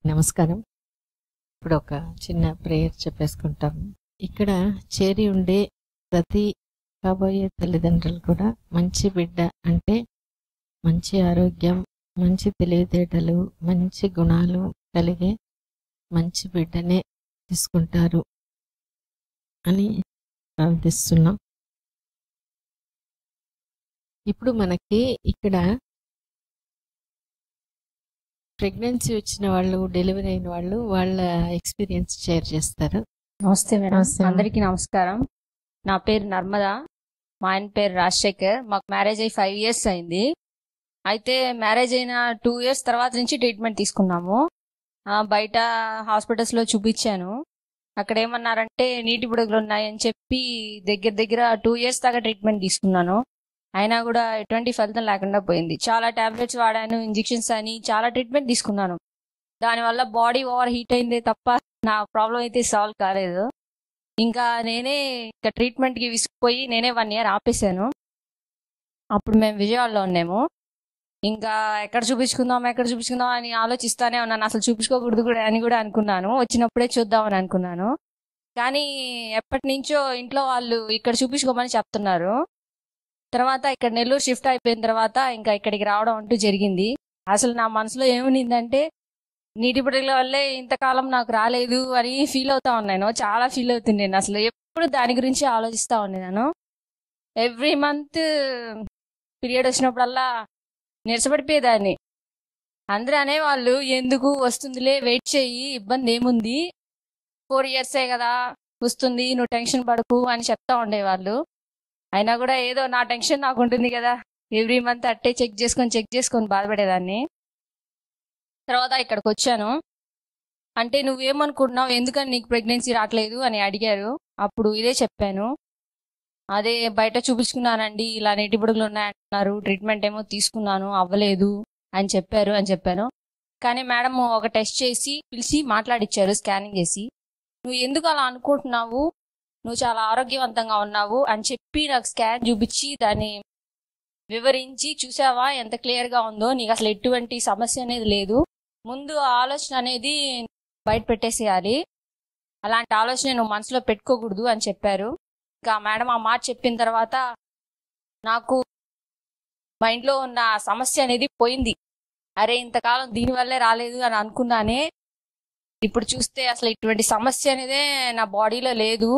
నమస్కారం. ఇప్పుడు ఒక చిన్న ప్రేయర్ చెప్పేసుకుంటాం. ఇక్కడ చేరి ఉండే ప్రతి కాబోయే తల్లిదండ్రులు కూడా మంచి బిడ్డ అంటే మంచి ఆరోగ్యం, మంచి తెలివితేటలు, మంచి గుణాలు కలిగే మంచి బిడ్డనే తీసుకుంటారు అని ప్రార్థిస్తున్నాం. ఇప్పుడు మనకి ఇక్కడ ప్రెగ్నెన్సీ వచ్చిన వాళ్ళు, డెలివరీ అయిన వాళ్ళు వాళ్ళ ఎక్స్పీరియన్స్ షేర్ చేస్తారు. నమస్తే మేడం. నమస్తే మేడం. అందరికీ నమస్కారం. నా పేరు నర్మద, మా ఆయన పేరు రాజశేఖర్. మాకు మ్యారేజ్ అయ్యి 5 years అయింది. అయితే మ్యారేజ్ అయిన 2 years తర్వాత నుంచి ట్రీట్మెంట్ తీసుకున్నాము. బయట హాస్పిటల్స్లో చూపించాను. అక్కడ ఏమన్నారంటే నీటి బుడగలు ఉన్నాయని చెప్పి దగ్గర దగ్గర 2 years దాకా ట్రీట్మెంట్ తీసుకున్నాను. అయినా కూడా ఎటువంటి ఫలితం లేకుండా పోయింది. చాలా టాబ్లెట్స్ వాడాను, ఇంజెక్షన్స్ అని చాలా ట్రీట్మెంట్ తీసుకున్నాను. దానివల్ల బాడీ ఓవర్ హీట్ అయిందే తప్ప నా ప్రాబ్లం అయితే సాల్వ్ కాలేదు. ఇంకా ట్రీట్మెంట్కి విసిగిపోయి నేనే 1 year ఆపేశాను. అప్పుడు మేము విజయవాడలో ఉన్నాము. ఇంకా ఎక్కడ చూపించుకుందాం అని ఆలోచిస్తానే ఉన్నాను. అసలు చూపించుకోకూడదు కూడా అని కూడా అనుకున్నాను. వచ్చినప్పుడే చూద్దామని అనుకున్నాను. కానీ ఎప్పటి నుంచో ఇంట్లో వాళ్ళు ఇక్కడ చూపించుకోమని చెప్తున్నారు. తర్వాత ఇక్కడ నెల్లూరు షిఫ్ట్ అయిపోయిన తర్వాత ఇంకా ఇక్కడికి రావడం అంటూ జరిగింది. అసలు నా మనసులో ఏమునిందంటే నీటి బుడగల వల్లే ఇంతకాలం నాకు రాలేదు అని ఫీల్ అవుతా ఉన్నాను. చాలా ఫీల్ అవుతున్నాను. అసలు ఎప్పుడు దాని గురించి ఆలోచిస్తూ ఉన్నాను. ఎవ్రీ మంత్ పీరియడ్ వచ్చినప్పుడల్లా నీరసపడిపోయేదాన్ని. అందరూ అనేవాళ్ళు ఎందుకు వస్తుందిలే, వెయిట్ చెయ్యి, ఇబ్బంది ఏముంది, 4 years కదా వస్తుంది, నువ్వు టెన్షన్ పడకు అని చెప్తా ఉండేవాళ్ళు. అయినా కూడా ఏదో నా టెన్షన్ నాకు ఉంటుంది కదా, ఎవ్రీ మంత్ అట్టే చెక్ చేసుకొని బాధపడేదాన్ని. తర్వాత ఇక్కడికి వచ్చాను. అంటే నువ్వేమనుకుంటున్నావు, ఎందుకని నీకు ప్రెగ్నెన్సీ రావట్లేదు అని అడిగారు. అప్పుడు ఇదే చెప్పాను. అదే బయట చూపించుకున్నానండి, ఇలా నీటి బుడగలు ఉన్నాయంటున్నారు, ట్రీట్మెంట్ ఏమో తీసుకున్నాను, అవ్వలేదు అని చెప్పాను. కానీ మేడం ఒక టెస్ట్ చేసి పిలిచి మాట్లాడిచ్చారు, స్కానింగ్ చేసి. నువ్వు ఎందుకు అలా అనుకుంటున్నావు, నువ్వు చాలా ఆరోగ్యవంతంగా ఉన్నావు అని చెప్పి నాకు స్కాన్ చూపించి దాన్ని వివరించి, చూసావా ఎంత క్లియర్గా ఉందో, నీకు అసలు ఎటువంటి సమస్య అనేది లేదు, ముందు ఆలోచన అనేది బయట పెట్టేసేయాలి, అలాంటి ఆలోచన నువ్వు మనసులో పెట్టుకోకూడదు అని చెప్పారు. ఇంకా మేడం ఆ మాట చెప్పిన తర్వాత నాకు మైండ్లో ఉన్న సమస్య అనేది పోయింది. అరే ఇంతకాలం దీనివల్లే రాలేదు అని అనుకున్నానే, ఇప్పుడు చూస్తే అసలు ఇటువంటి సమస్య అనేదే నా బాడీలో లేదు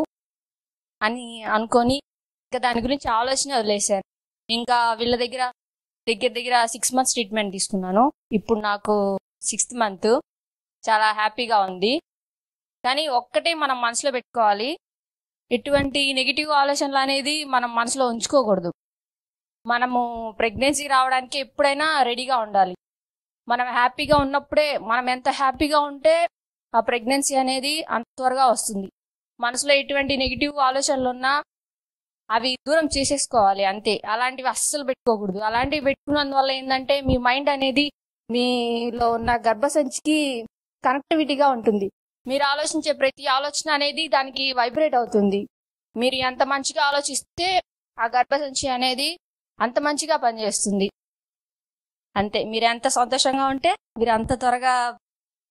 అని అనుకొని ఇంకా దాని గురించి ఆలోచన వదిలేశాను. ఇంకా వీళ్ళ దగ్గర 6 months ట్రీట్మెంట్ తీసుకున్నాను. ఇప్పుడు నాకు 6th month. చాలా హ్యాపీగా ఉంది. కానీ ఒక్కటే మనం మనసులో పెట్టుకోవాలి, ఎటువంటి నెగిటివ్ ఆలోచనలు అనేది మనం మనసులో ఉంచుకోకూడదు. మనము ప్రెగ్నెన్సీ రావడానికి ఎప్పుడైనా రెడీగా ఉండాలి. మనం హ్యాపీగా ఉన్నప్పుడే, మనం ఎంత హ్యాపీగా ఉంటే ఆ ప్రెగ్నెన్సీ అనేది అంత త్వరగా వస్తుంది. మనసులో ఎటువంటి నెగిటివ్ ఆలోచనలు ఉన్నా అవి దూరం చేసేసుకోవాలి అంతే. అలాంటివి అస్సలు పెట్టుకోకూడదు. అలాంటివి పెట్టుకున్నందువల్ల ఏంటంటే మీ మైండ్ అనేది మీలో ఉన్న గర్భసంచికి కనెక్టివిటీగా ఉంటుంది. మీరు ఆలోచించే ప్రతి ఆలోచన అనేది దానికి వైబ్రేట్ అవుతుంది. మీరు ఎంత మంచిగా ఆలోచిస్తే ఆ గర్భసంచి అనేది అంత మంచిగా పనిచేస్తుంది. అంతే. మీరు ఎంత సంతోషంగా ఉంటే మీరు అంత త్వరగా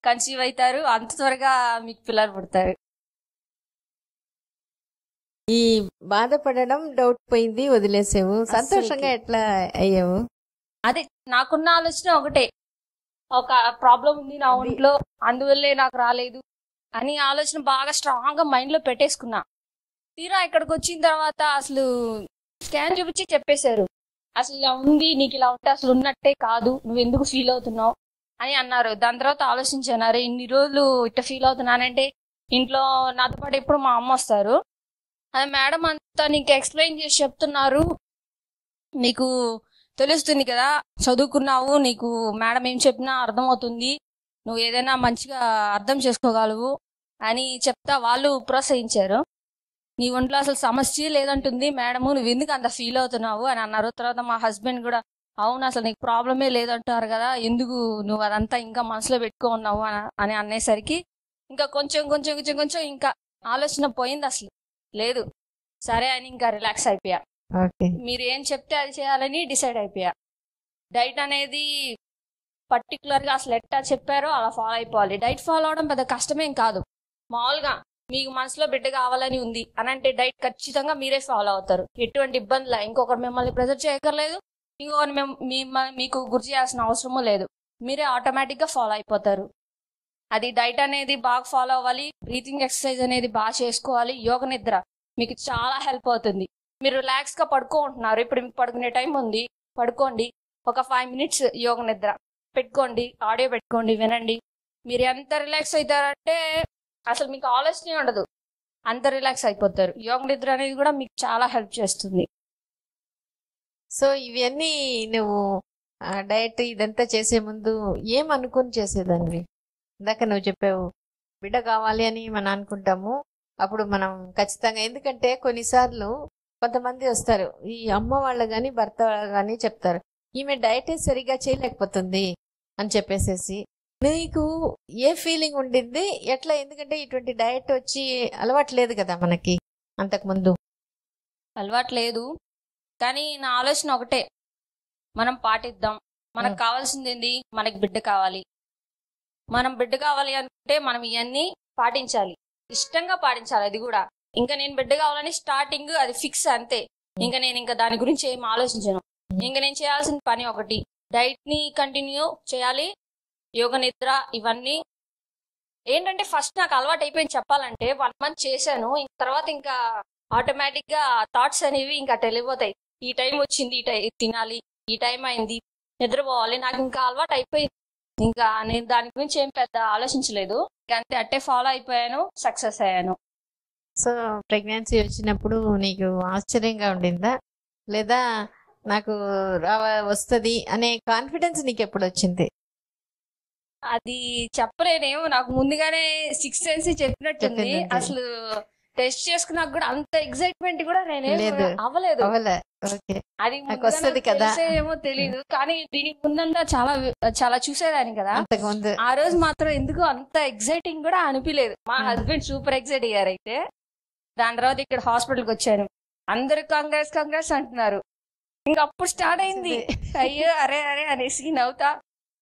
కన్సీవ్ అవుతారు, అంత త్వరగా మీకు పిల్లలు పుడతారు. ఈ బాధపడడం, డౌట్ పోయింది, వదిలేసావు. సంతోషంగా ఎట్లా అయ్యావు? అదే నాకున్న ఆలోచన ఒకటే, ఒక ప్రాబ్లం ఉంది నా ఒంట్లో, అందువల్లే నాకు రాలేదు అని ఆలోచన బాగా స్ట్రాంగ్ గా మైండ్ లో పెట్టేసుకున్నా. తీరా ఇక్కడికి వచ్చిన తర్వాత అసలు స్కాన్ చూపించి చెప్పేశారు, అసలు ఇలా ఉంది, నీకు ఇలా ఉంటే అసలు ఉన్నట్టే కాదు, నువ్వు ఎందుకు ఫీల్ అవుతున్నావు అని అన్నారు. దాని తర్వాత ఆలోచించాను, అరే ఇన్ని రోజులు ఇట్లా ఫీల్ అవుతున్నానంటే ఇంట్లో నాతో పాటు ఎప్పుడు మా అమ్మ వస్తారు. అదే మేడం అంతా నీకు ఎక్స్ప్లెయిన్ చేసి చెప్తున్నారు, నీకు తెలుస్తుంది కదా, చదువుకున్నావు, నీకు మేడం ఏం చెప్పినా అర్థమవుతుంది, నువ్వు ఏదైనా మంచిగా అర్థం చేసుకోగలవు అని చెప్తా వాళ్ళు ప్రోత్సహించారు. నీ ఒంట్లో అసలు సమస్య లేదంటుంది మేడము, నువ్వు ఎందుకు అంత ఫీల్ అవుతున్నావు అని అన్నారు. తర్వాత మా హస్బెండ్ కూడా అవును అసలు నీకు ప్రాబ్లమే లేదంటారు కదా, ఎందుకు నువ్వు అదంతా ఇంకా మనసులో పెట్టుకున్నావు అని అనేసరికి ఇంకా కొంచెం ఇంకా ఆలోచన పోయింది. అసలు లేదు, సరే అని ఇంకా రిలాక్స్ అయిపోయా. మీరు ఏం చెప్తే అది చేయాలని డిసైడ్ అయిపోయా. డైట్ అనేది పర్టికులర్ గా అసలు ఎట్టా చెప్పారో అలా ఫాలో అయిపోవాలి. డైట్ ఫాలో అవడం పెద్ద కష్టమేం కాదు. మామూలుగా మీకు మనసులో బిడ్డ కావాలని ఉంది అని అంటే డైట్ ఖచ్చితంగా మీరే ఫాలో అవుతారు. ఎటువంటి ఇబ్బంది ఇంకొకరు మిమ్మల్ని ప్రెజర్ చేయక్కర్లేదు, ఇంకొకరు మీకు గుర్తు చేయాల్సిన అవసరమూ లేదు. మీరే ఆటోమేటిక్ గా ఫాలో అయిపోతారు. అది డైట్ అనేది బాగా ఫాలో అవ్వాలి, బ్రీతింగ్ ఎక్సర్సైజ్ అనేది బాగా చేసుకోవాలి, యోగ నిద్ర మీకు చాలా హెల్ప్ అవుతుంది. మీరు రిలాక్స్ గా పడుకుంటున్నారు, ఇప్పుడు మీకు పడుకునే టైం ఉంది, పడుకోండి. ఒక 5 minutes యోగ నిద్ర పెట్టుకోండి, ఆడియో పెట్టుకోండి, వినండి. మీరు ఎంత రిలాక్స్ అవుతారంటే అసలు మీకు ఆలోచనే ఉండదు, అంత రిలాక్స్ అయిపోతారు. యోగ నిద్ర అనేది కూడా మీకు చాలా హెల్ప్ చేస్తుంది. సో ఇవన్నీ నువ్వు డైట్ ఇదంతా చేసే ముందు ఏమనుకుని చేసేదానివి? ఇందాక నువ్వు చెప్పావు బిడ్డ కావాలి అని మనం అనుకుంటాము. అప్పుడు మనం ఖచ్చితంగా, ఎందుకంటే కొన్నిసార్లు కొంతమంది వస్తారు, ఈ అమ్మ వాళ్ళు కానీ భర్త వాళ్ళు కానీ చెప్తారు, ఈమె డైటే సరిగా చేయలేకపోతుంది అని చెప్పేసేసి. నీకు ఏ ఫీలింగ్ ఉండింది ఎట్లా? ఎందుకంటే ఇటువంటి డైట్ వచ్చి అలవాటు లేదు కదా మనకి అంతకుముందు. అలవాటు లేదు, కానీ నా ఆలోచన ఒకటే, మనం పాటిద్దాం. మనకు కావాల్సింది ఏంది? మనకి బిడ్డ కావాలి. మనం బిడ్డ కావాలి అంటే మనం ఇవన్నీ పాటించాలి, ఇష్టంగా పాటించాలి. అది కూడా ఇంకా నేను బిడ్డ కావాలని స్టార్టింగ్ అది ఫిక్స్ అంతే. ఇంకా దాని గురించి ఏం ఆలోచించను. ఇంకా నేను చేయాల్సిన పని ఒకటి, డైట్ ని కంటిన్యూ చేయాలి, యోగ నిద్ర ఇవన్నీ. ఏంటంటే ఫస్ట్ నాకు అలవాటు అయిపోయింది చెప్పాలంటే. 1 month చేశాను, తర్వాత ఇంకా ఆటోమేటిక్ గా థాట్స్ అనేవి ఇంకా తెలియపోతాయి. ఈ టైం వచ్చింది, ఈ తినాలి, ఈ టైం అయింది, నిద్రపోవాలి. నాకు ఇంకా అలవాటు అయిపోయింది. ఇంకా నేను దాని గురించి ఏం పెద్ద ఆలోచించలేదు, అంతే అట్టే ఫాలో అయిపోయాను, సక్సెస్ అయ్యాను. సో ప్రెగ్నెన్సీ వచ్చినప్పుడు నీకు ఆశ్చర్యంగా ఉండిందా, లేదా నాకు వస్తుంది అనే కాన్ఫిడెన్స్ నీకు ఎప్పుడు వచ్చింది? అది చెప్పలేనేమో, నాకు ముందుగానే 6 సెన్స్ చెప్పినట్టుంది. అసలు టెస్ట్ చేసుకున్నాక కూడా అంత ఎక్సైట్మెంట్ కూడా నేనేం అవ్వలేదు. అది వస్తుంది కదా ఏమో తెలీదు, కానీ దీనికి ముందంతా చాలా చూసేదాన్ని కదా. ఆ రోజు మాత్రం ఎందుకు అంత ఎక్సైటింగ్ కూడా అనిపించలేదు. మా హస్బెండ్ సూపర్ ఎక్సైట్ అయ్యారు. అయితే దాని తర్వాత ఇక్కడ హాస్పిటల్కి వచ్చాను, అందరు కంగ్రాట్స్ అంటున్నారు. ఇంకా అప్పుడు స్టార్ట్ అయింది, అయ్యో అరే అరే అనేసి నవ్వుతా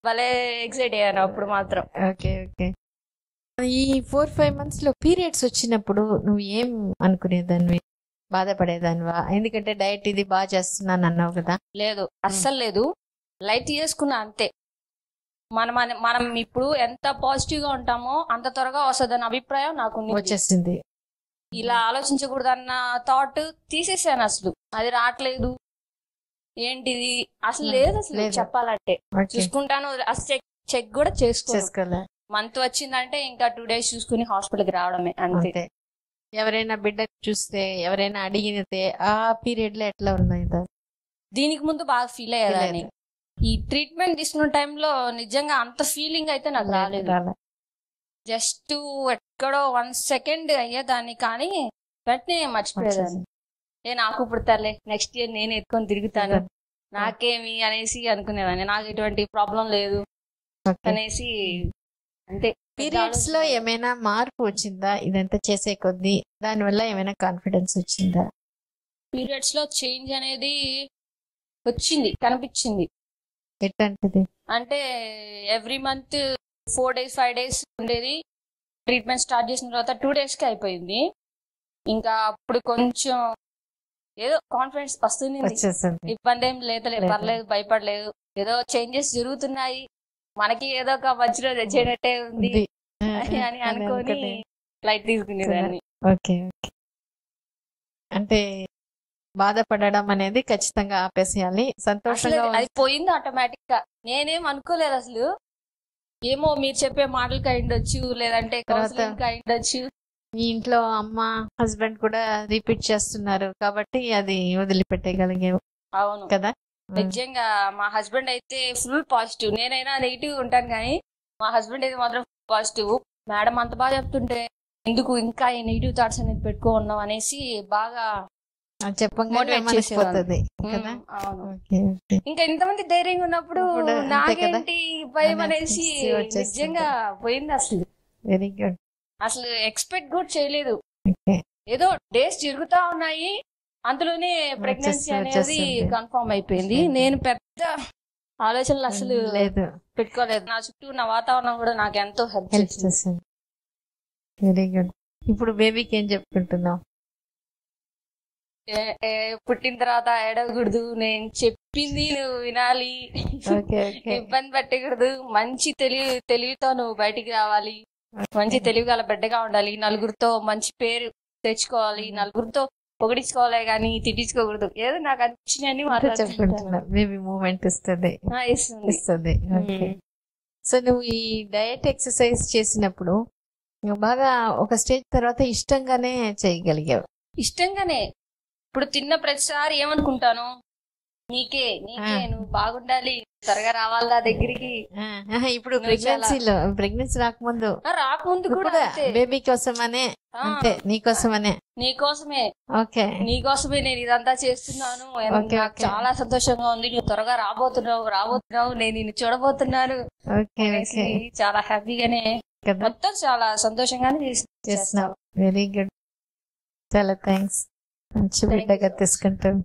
భలే ఎక్సైట్ అయ్యాను అప్పుడు మాత్రం. Okay okay. ఈ 4-5 months లో పీరియడ్స్ వచ్చినప్పుడు నువ్వు ఏం అనుకునేదాన్ని? బాధపడేదానివా? ఎందుకంటే డైట్ ఇది బాగా చేస్తున్నాను అన్నావు కదా. లేదు, అస్సలు లేదు, లైట్ చేసుకున్నా అంతే. మనం ఇప్పుడు ఎంత పాజిటివ్ గా ఉంటామో అంత త్వరగా వస్తుందన్న అభిప్రాయం నాకు వచ్చేసింది. ఇలా ఆలోచించకూడదన్న థాట్ తీసేసాను. అసలు అది రావట్లేదు, ఏంటిది అసలు లేదు. అసలు చెప్పాలంటే చూసుకుంటాను, అసలు చెక్ కూడా చేసుకోలే. మంత్ వచ్చిందంటే ఇంకా 2 days చూసుకుని హాస్పిటల్కి రావడమే అంతే. ఎవరైనా బిడ్డ చూస్తే, ఎవరైనా అడిగితే ఆ పీరియడ్ లో ఎట్లా ఉన్నాయి? దీనికి ముందు బాగా ఫీల్ అయ్యేదాన్ని. ఈ ట్రీట్మెంట్ తీసుకున్న టైంలో నిజంగా అంత ఫీలింగ్ అయితే నాకు రాలేదు. జస్ట్ ఎక్కడో 1 second అయ్యేదాన్ని, కానీ వెంటనే మర్చిపోయేదాన్ని. నాకు పుడతారులే, నెక్స్ట్ ఇయర్ నేను ఎత్తుకొని తిరుగుతాను, నాకేమి అనేసి అనుకునేదాన్ని. నాకు ఎటువంటి ప్రాబ్లం లేదు అనేసి అంతే. పీరియడ్స్ లో ఏమైనా మార్పు వచ్చిందా ఇదంతా చేసే కొద్దీ? దానివల్ల ఏమైనా కాన్ఫిడెన్స్ వచ్చిందా? పీరియడ్స్ లో చేంజ్ అనేది వచ్చింది, కనిపించింది. ఎట్లాంటిది అంటే ఎవ్రీ మంత్ 4 days 5 days ఉండేది. ట్రీట్మెంట్ స్టార్ట్ చేసిన తర్వాత 2 days కి అయిపోయింది. ఇంకా అప్పుడు కొంచెం ఏదో కాన్ఫిడెన్స్ వస్తుంది, ఇబ్బంది ఏం లేదులే, పర్లేదు, భయపడలేదు, ఏదో చేంజెస్ జరుగుతున్నాయి, మనకి ఏదో ఒక మధ్యలో తెచ్చేటట్టే ఉంది అని అనుకొని లైట్ తీసుకునేదాన్ని. ఓకే. అంటే బాధపడడం అనేది ఖచ్చితంగా ఆపేసేయాలి, సంతోషంగా. అది పోయింది ఆటోమేటిక్ గా, నేనేం అనుకోలేదు అసలు. ఏమో మీరు చెప్పే మాటలకి అయిండొచ్చు, లేదంటే కౌన్సిలింగ్ అయిండొచ్చు. మీ ఇంట్లో అమ్మ హస్బెండ్ కూడా రిపీట్ చేస్తున్నారు కాబట్టి అది వదిలిపెట్టగలిగేవు. అవును కదా. నిజంగా మా హస్బెండ్ అయితే ఫుల్ పాజిటివ్, నేనైనా నెగిటివ్ ఉంటాను కానీ మా హస్బెండ్ అయితే మాత్రం పాజిటివ్. మేడం అంత బాగా చెప్తుంటే ఎందుకు ఇంకా ఈ నెగిటివ్ థాట్స్ అనేది పెట్టుకో ఉన్నాం అనేసి బాగా మోటివేట్ చేసేది. ఇంకా ఇంతమంది ధైర్యంగా ఉన్నప్పుడు నాకేంటి భయం అనేసి నిజంగా పోయింది అసలు. Very good. అసలు ఎక్స్పెక్ట్ కూడా చేయలేదు. ఏదో డేస్ జరుగుతా ఉన్నాయి, అందులోనే ప్రెగ్నెన్సీ అనేది కన్ఫర్మ్ అయిపోయింది. నేను పెద్ద ఆలోచనలు అసలు లేదు, పెట్టుకోలేదు. నా చుట్టూ ఉన్న వాతావరణం కూడా నాకు ఎంతో హెల్ప్ హెల్ప్ చేసింది. చేసింది. Very good. ఇప్పుడు బేబీకి ఏం చెప్పుకుంటున్నావు? పుట్టిన తర్వాత ఏడవకూడదు, నేను చెప్పింది నువ్వు వినాలి, ఓకే ఓకే ఇబ్బంది పెట్టకూడదు, మంచి తెలివితో నువ్వు బయటికి రావాలి, మంచి తెలివి గల బిడ్డగా ఉండాలి, నలుగురితో మంచి పేరు తెచ్చుకోవాలి, నలుగురితో పొగిడించుకోవాలి కానీ తిట్టించుకోకూడదు. ఏదో నాకు అనిపించినవి చెప్పుకుంటున్నా. బేబీ మూమెంట్ ఇస్తుంది. ఇస్తుంది. ఓకే. సో నువ్వు ఈ డయట్ ఎక్సర్సైజ్ చేసినప్పుడు నువ్వు బాగా ఒక స్టేజ్ తర్వాత ఇష్టంగానే చేయగలిగావు? ఇష్టంగానే. ఇప్పుడు తిన్న ప్రతిసారి ఏమనుకుంటాను, నీకే నువ్వు బాగుండాలి, త్వరగా రావాలి నా దగ్గరికి. ఇప్పుడు ప్రెగ్నెన్సీ రాకముందు కూడా బేబీ కోసమనే, అంతే, నీకోసమే. ఓకే, నీకోసమే నేను ఇదంతా చేస్తున్నాను. నాకు చాలా సంతోషంగా ఉంది, నువ్వు త్వరగా రాబోతున్నావు, నేను నిన్ను చూడబోతున్నాను. చాలా హ్యాపీగానే, మొత్తం చాలా సంతోషంగానే చేస్తున్నావు. Very good. చాలా థ్యాంక్స్. మంచి బిడ్డగా తీసుకుంటాం.